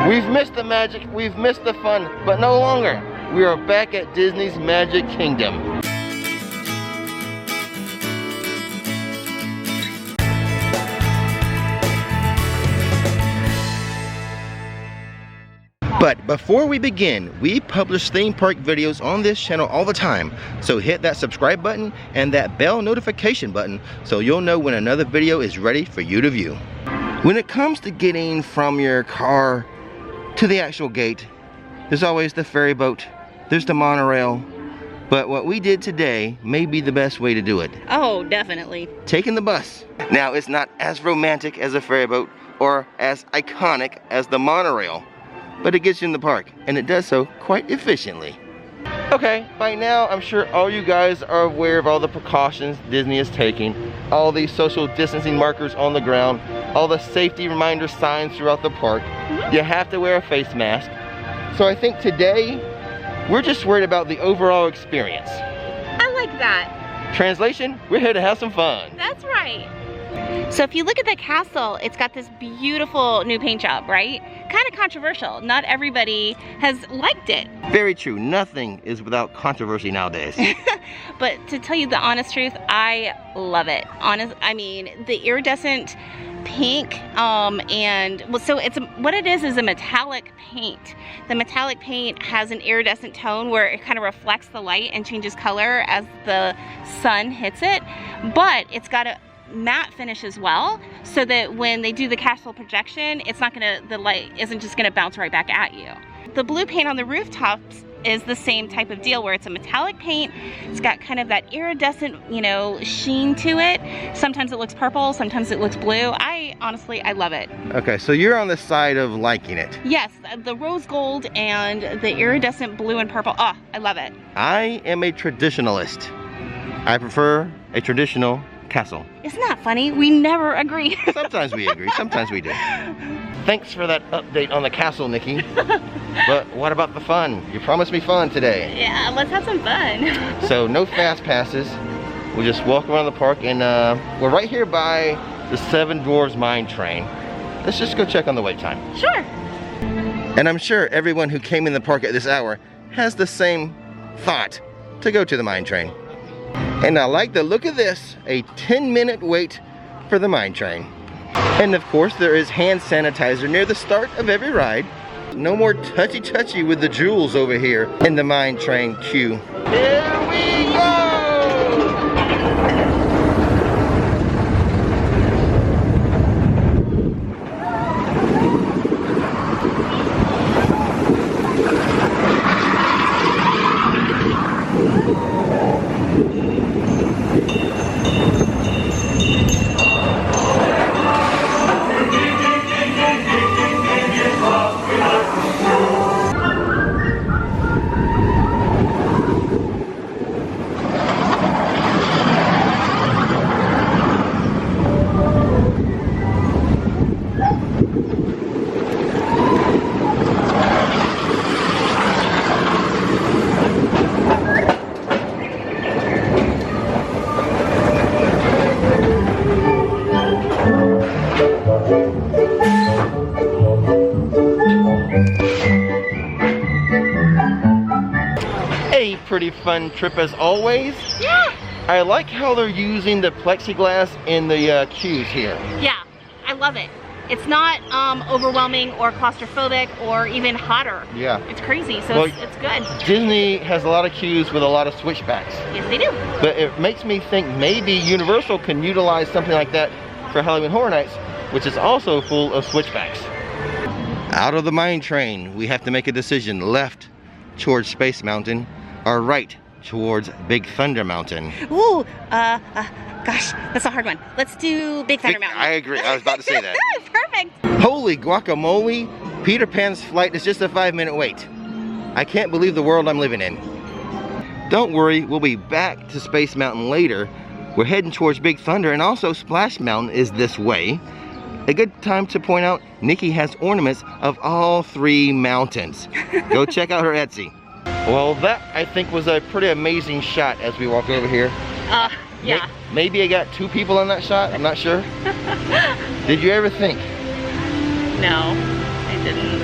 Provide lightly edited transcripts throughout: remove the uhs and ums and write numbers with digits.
We've missed the magic, we've missed the fun, but no longer. We are back at Disney's Magic Kingdom. But before we begin, we publish theme park videos on this channel all the time. So hit that subscribe button and that bell notification button so you'll know when another video is ready for you to view. When it comes to getting from your car to the actual gate, there's always the ferry boat, there's the monorail, but what we did today may be the best way to do it. Oh, definitely. Taking the bus. Now, it's not as romantic as a ferry boat or as iconic as the monorail, but it gets you in the park, and it does so quite efficiently. Okay, by now I'm sure all you guys are aware of all the precautions Disney is taking, all the social distancing markers on the ground, all the safety reminder signs throughout the park. You have to wear a face mask. So I think today, we're just worried about the overall experience. I like that. Translation, we're here to have some fun. That's right. So if you look at the castle, it's got this beautiful new paint job, right? Kind of controversial. Not everybody has liked it. Very true. Nothing is without controversy nowadays. But to tell you the honest truth, I love it. I mean, the iridescent pink, and well, so what it is a metallic paint. The metallic paint has an iridescent tone where it kind of reflects the light and changes color as the sun hits it. But it's got a matte finish as well, so that when they do the castle projection, the light isn't just gonna bounce right back at you. The blue paint on the rooftops is the same type of deal, where it's a metallic paint. It's got kind of that iridescent, you know, sheen to it. Sometimes it looks purple, sometimes it looks blue. Honestly, I love it. Okay, so you're on the side of liking it. Yes, the rose gold and the iridescent blue and purple. Oh, I love it. I am a traditionalist. I prefer a traditional castle. Isn't that funny? We never agree. Sometimes we agree, sometimes we do. Thanks for that update on the castle, Nikki. But what about the fun? You promised me fun today. Yeah, let's have some fun. So no fast passes. We'll just walk around the park, and we're right here by the Seven Dwarfs Mine Train. Let's just go check on the wait time. Sure. And I'm sure everyone who came in the park at this hour has the same thought, to go to the mine train. And I like the look of this, a 10-minute wait for the mine train. And of course there is hand sanitizer near the start of every ride. No more touchy-touchy with the jewels over here in the mine train queue. Here we go! Pretty fun trip as always. Yeah. I like how they're using the plexiglass in the queues here. Yeah, I love it. It's not overwhelming or claustrophobic or even hotter. Yeah. It's crazy, so well, it's good. Disney has a lot of queues with a lot of switchbacks. Yes, they do. But it makes me think maybe Universal can utilize something like that for Halloween Horror Nights, which is also full of switchbacks. Out of the mine train, we have to make a decision. Left towards Space Mountain, or right towards Big Thunder Mountain. Ooh, gosh, that's a hard one. Let's do Big Thunder Mountain. I agree, I was about to say that. Perfect. Holy guacamole, Peter Pan's flight is just a 5-minute wait. I can't believe the world I'm living in. Don't worry, we'll be back to Space Mountain later. We're heading towards Big Thunder, and also Splash Mountain is this way. A good time to point out, Nikki has ornaments of all 3 mountains. Go check out her Etsy. Well, that I think was a pretty amazing shot as we walk over here. Yeah. Maybe I got 2 people on that shot, I'm not sure. Did you ever think? No, I didn't.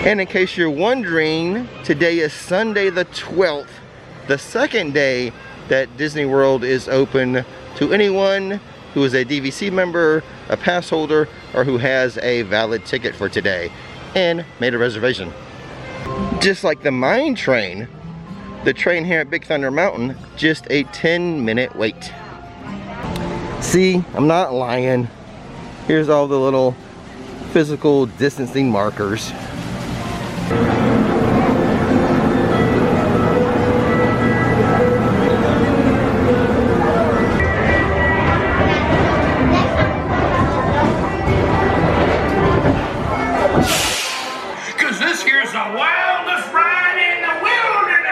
And in case you're wondering, today is Sunday the 12th, the second day that Disney World is open to anyone who is a DVC member, a pass holder, or who has a valid ticket for today and made a reservation. Just like the mine train, the train here at Big Thunder Mountain, just a 10-minute wait. See, I'm not lying. Here's all the little physical distancing markers. Cause this here's the wildest ride in the wilderness!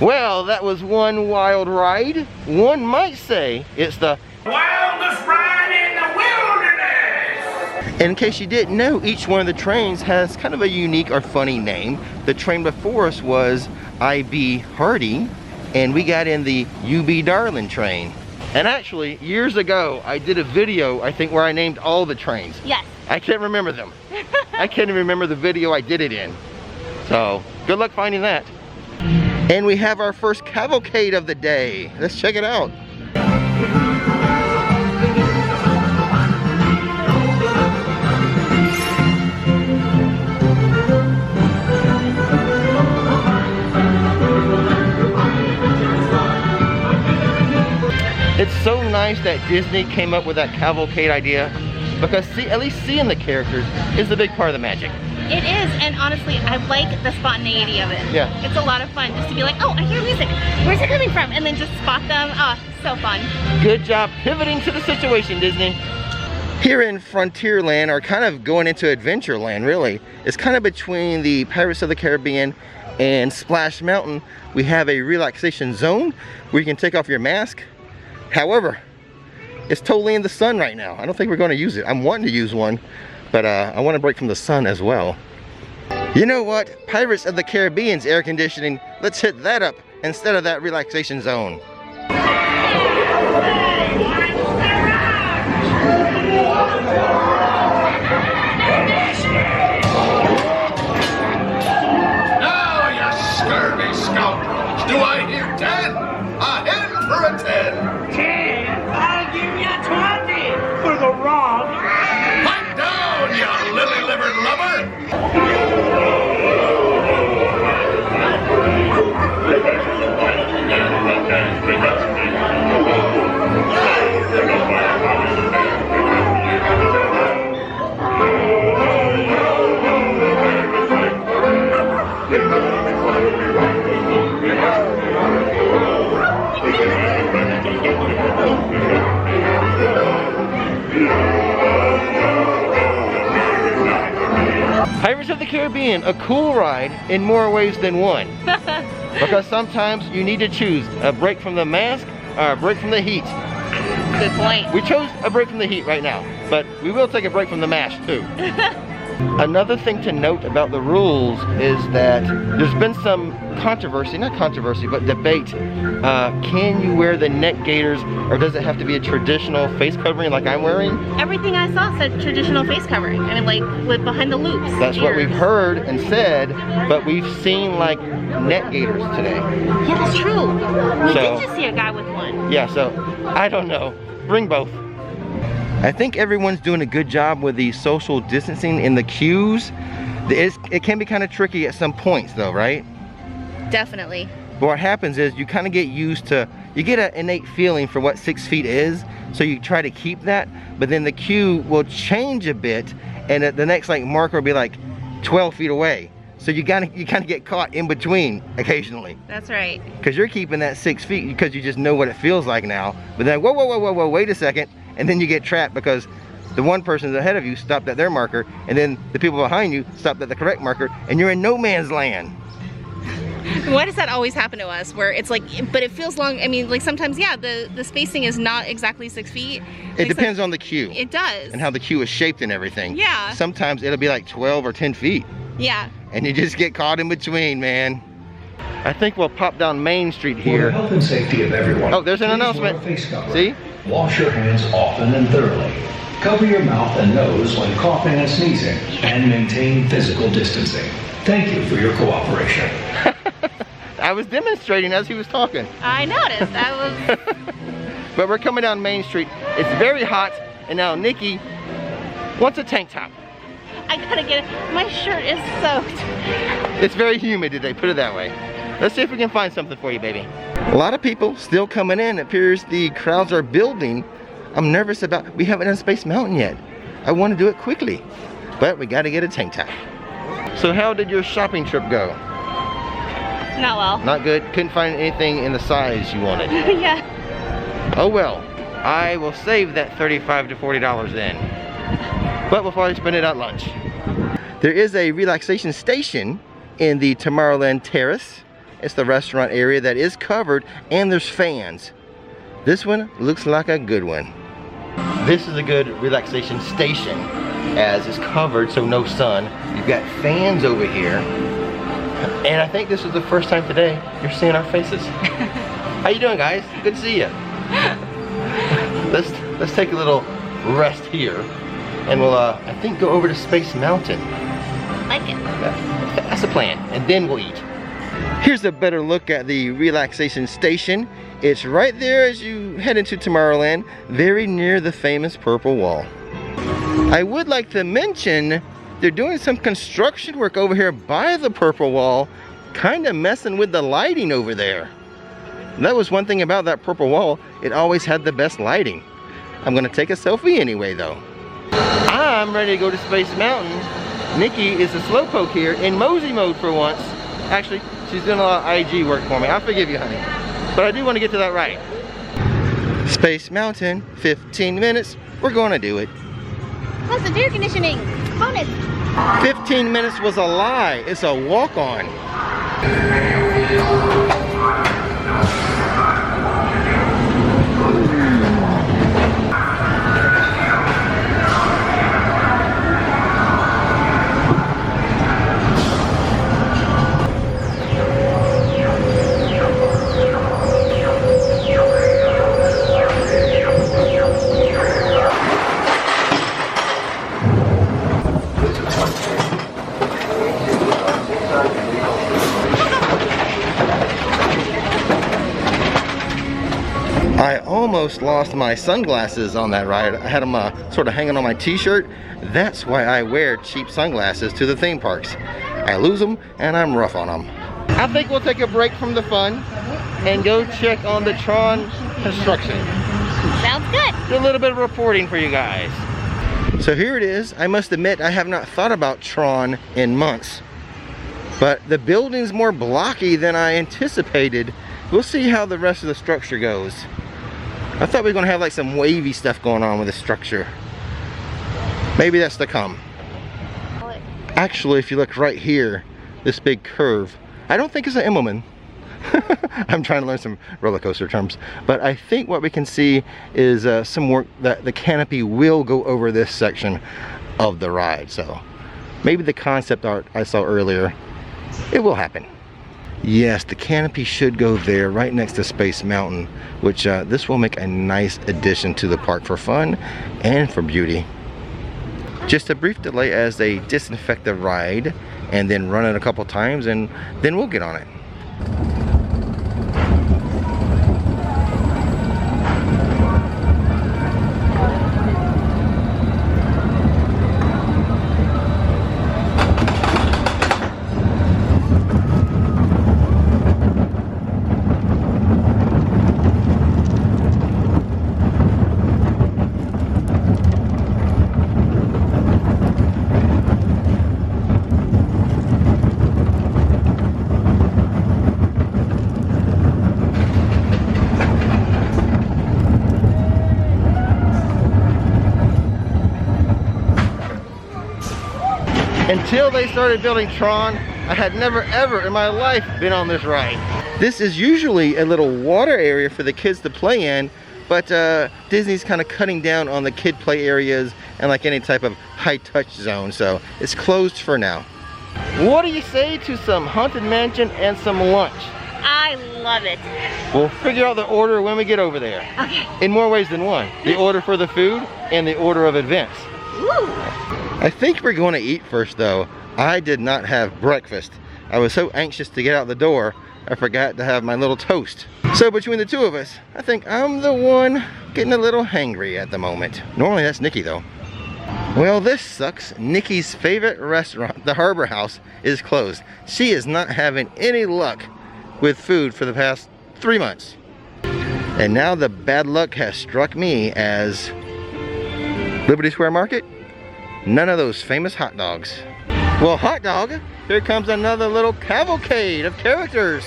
Well, that was one wild ride. One might say it's the Wildest ride in the wilderness! And in case you didn't know, each one of the trains has kind of a unique or funny name. The train before us was IB Hardy, and we got in the UB Darling train. And actually, years ago, I did a video, I think, where I named all the trains. Yes. I can't remember them. I can't even remember the video I did it in. So, good luck finding that. And we have our first cavalcade of the day. Let's check it out. It's so nice that Disney came up with that cavalcade idea, because at least seeing the characters is a big part of the magic. It is, and honestly, I like the spontaneity of it. Yeah. It's a lot of fun just to be like, oh, I hear music. Where's it coming from? And then just spot them. Oh, so fun. Good job pivoting to the situation, Disney. Here in Frontierland, or kind of going into Adventureland, really, it's kind of between the Pirates of the Caribbean and Splash Mountain. We have a relaxation zone where you can take off your mask. However, it's totally in the sun right now. I don't think we're going to use it. I'm wanting to use one, but I want to break from the sun as well. You know what? Pirates of the Caribbean's air conditioning, let's hit that up instead of that relaxation zone. Now, you scurvy scoundrels, do I hear 10? A hen for a 10! 10! I'll give you 20 for the wrong. Pipe down, you lily-livered lubber! Pirates of the Caribbean, a cool ride in more ways than one. Because sometimes you need to choose a break from the mask or a break from the heat. Good point. We chose a break from the heat right now, but we will take a break from the mask too. Another thing to note about the rules is that there's been some controversy, not controversy, but debate. Can you wear the neck gaiters, or does it have to be a traditional face covering like I'm wearing? Everything I saw said traditional face covering. I mean, like with behind the loops. That's what we've heard and said, but we've seen like neck gaiters today. Yeah, that's true. We So- did just see a guy with one. Yeah, so I don't know. Bring both. I think everyone's doing a good job with the social distancing in the queues. It can be kind of tricky at some points though, right? Definitely. But what happens is you kind of get used to, you get an innate feeling for what 6 feet is, so you try to keep that, but then the queue will change a bit, and the next like marker will be like 12 feet away. So you kind of get caught in between occasionally. That's right. Because you're keeping that 6 feet because you just know what it feels like now. But then, whoa, wait a second. And then you get trapped because the one person ahead of you stopped at their marker, and then the people behind you stopped at the correct marker, and you're in no man's land. Why does that always happen to us, where it's like, but it feels long? I mean, like sometimes, yeah, the spacing is not exactly 6 feet. It depends on the queue. It does. And how the queue is shaped and everything. Yeah. Sometimes it'll be like 12 or 10 feet. Yeah. And you just get caught in between, man. I think we'll pop down Main Street For the here. health and safety of everyone. Oh, there's an please announcement. wear a face covering. See? Wash your hands often and thoroughly. Cover your mouth and nose when coughing and sneezing, and maintain physical distancing. Thank you for your cooperation. I was demonstrating as he was talking. I noticed. I was. But we're coming down Main Street. It's very hot, and now Nikki wants a tank top. I gotta get it. My shirt is soaked. It's very humid today, put it that way. Let's see if we can find something for you, baby. A lot of people still coming in. It appears the crowds are building. I'm nervous about, we haven't done Space Mountain yet. I want to do it quickly, but we got to get a tank top. So how did your shopping trip go? Not well. Not good? Couldn't find anything in the size you wanted? Yeah. Oh well, I will save that $35 to $40 then. But we'll probably spend it at lunch. There is a relaxation station in the Tomorrowland Terrace. It's the restaurant area that is covered, and there's fans. This one looks like a good one. This is a good relaxation station, as it's covered, so no sun. You've got fans over here. And I think this is the first time today you're seeing our faces. How you doing, guys? Good to see you. Let's take a little rest here, and we'll I think go over to Space Mountain. Like it. That's the plan, and then we'll eat. Here's a better look at the relaxation station. It's right there as you head into Tomorrowland, very near the famous purple wall. I would like to mention they're doing some construction work over here by the purple wall, kind of messing with the lighting over there. And that was one thing about that purple wall, it always had the best lighting. I'm gonna take a selfie anyway though. I'm ready to go to Space Mountain. Nikki is a slowpoke here in Mosey mode for once. Actually, she's doing a lot of IG work for me. I forgive you, honey. But I do want to get to that ride. Space Mountain, 15 minutes. We're gonna do it. How's the air conditioning? Bonus. 15 minutes was a lie. It's a walk-on. I almost lost my sunglasses on that ride. I had them sort of hanging on my t-shirt. That's why I wear cheap sunglasses to the theme parks. I lose them and I'm rough on them. I think we'll take a break from the fun and go check on the Tron construction. Sounds good. Do a little bit of reporting for you guys. So here it is. I must admit I have not thought about Tron in months. But the building's more blocky than I anticipated. We'll see how the rest of the structure goes. I thought we were gonna have like some wavy stuff going on with the structure. Maybe that's to come. Actually, if you look right here, this big curve, I don't think it's an Immelman. I'm trying to learn some roller coaster terms. But I think what we can see is some work that the canopy will go over this section of the ride. So maybe the concept art I saw earlier, it will happen. Yes, the canopy should go there right next to Space Mountain, which this will make a nice addition to the park for fun and for beauty. Just a brief delay as they disinfect the ride and then run it a couple times, and then we'll get on it. Until they started building Tron, I had never ever in my life been on this ride. This is usually a little water area for the kids to play in, but Disney's kind of cutting down on the kid play areas and like any type of high touch zone, so it's closed for now. What do you say to some Haunted Mansion and some lunch? I love it. We'll figure out the order when we get over there. Okay. In more ways than one. The order for the food and the order of events. Ooh. I think we're going to eat first though. I did not have breakfast. I was so anxious to get out the door, I forgot to have my little toast. So between the two of us, I think I'm the one getting a little hangry at the moment. Normally that's Nikki though. Well, this sucks. Nikki's favorite restaurant, the Harbor House, is closed. She is not having any luck with food for the past 3 months. And now the bad luck has struck me as Liberty Square Market. None of those famous hot dogs. Well, hot dog, here comes another little cavalcade of characters.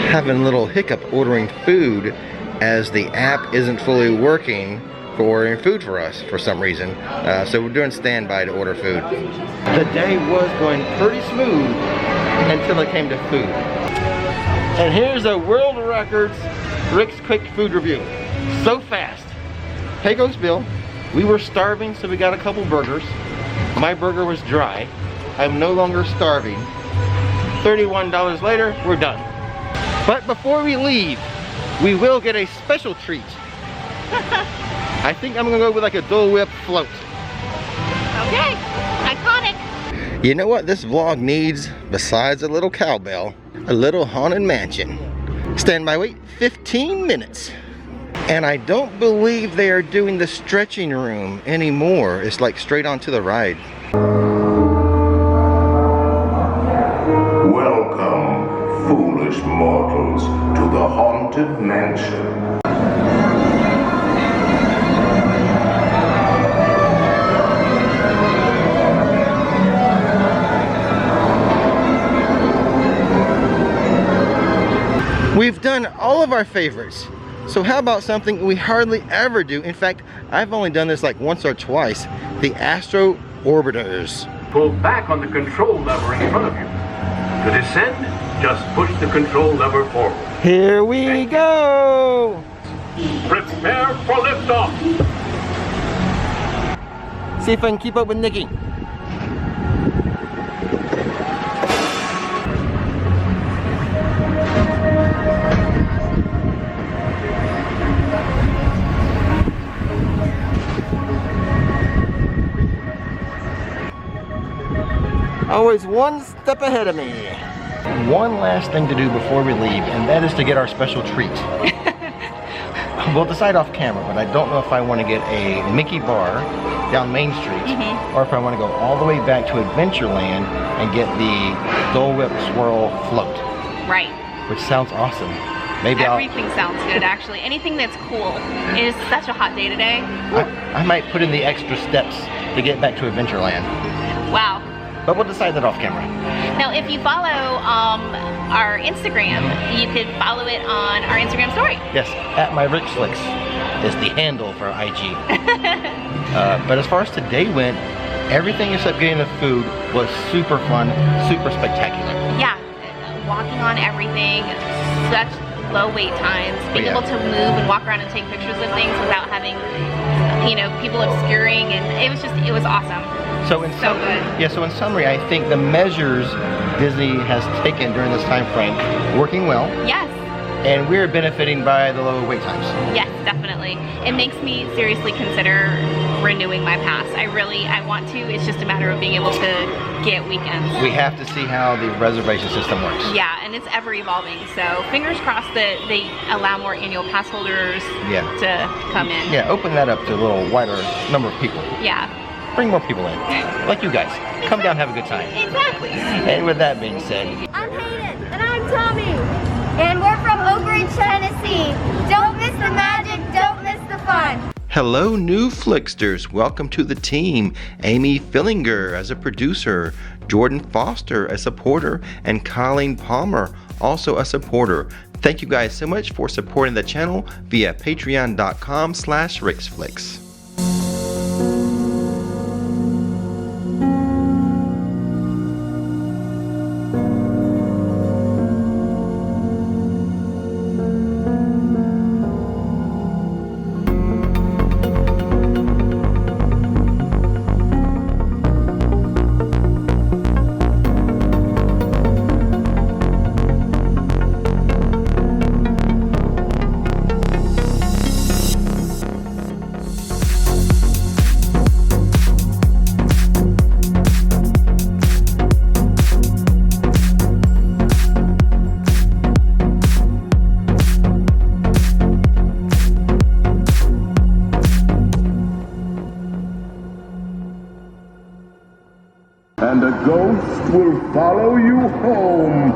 Having a little hiccup ordering food as the app isn't fully working for ordering food for us for some reason. So we're doing standby to order food. The day was going pretty smooth until it came to food. And here's a world records Rix Quick Food Review. So fast. Hey goes Bill. We were starving, so we got a couple burgers. My burger was dry. I'm no longer starving. $31 later, we're done. But before we leave, we will get a special treat. I think I'm gonna go with like a Dole Whip float. Okay, iconic. You know what this vlog needs besides a little cowbell? A little Haunted Mansion. Stand by wait 15 minutes. And I don't believe they are doing the stretching room anymore. It's like straight onto the ride. Welcome, foolish mortals, to the Haunted Mansion. We've done all of our favorites. So how about something we hardly ever do? In fact, I've only done this like once or twice. The Astro Orbiters. Pull back on the control lever in front of you. To descend, just push the control lever forward. Here we go! Prepare for liftoff. See if I can keep up with Nikki. Always one step ahead of me. One last thing to do before we leave, and that is to get our special treat. We'll decide off camera, but I don't know if I want to get a Mickey bar down Main Street, or if I want to go all the way back to Adventureland and get the Dole Whip Swirl float. Right. Which sounds awesome. Maybe everything sounds good, actually. Anything that's cool. It is such a hot day today. I might put in the extra steps to get back to Adventureland. Wow. But we'll decide that off camera. Now, if you follow our Instagram, you could follow it on our Instagram story. Yes, @myRixFlix is the handle for IG. But as far as today went, everything except getting the food was super fun, super spectacular. Yeah, walking on everything, such low wait times, being able to move and walk around and take pictures of things without having, you know, people obscuring, and it was awesome. So in summary, I think the measures Disney has taken during this time frame working well. Yes. And we're benefiting by the low wait times. Yes, definitely. It makes me seriously consider renewing my pass. I want to. It's just a matter of being able to get weekends. We have to see how the reservation system works. Yeah, and it's ever evolving. So fingers crossed that they allow more annual pass holders to come in. Yeah, open that up to a little wider number of people. Yeah. Bring more people in, like you guys. Come down, have a good time. Exactly. And with that being said, I'm Hayden. And I'm Tommy. And we're from Oak Ridge, Tennessee. Don't miss the magic, don't miss the fun. hello new Flicksters. Welcome to the team. Amy Fillinger as a producer, Jordan Foster a supporter, and Colleen Palmer also a supporter. Thank you guys so much for supporting the channel via patreon.com/RixFlix. And a ghost will follow you home.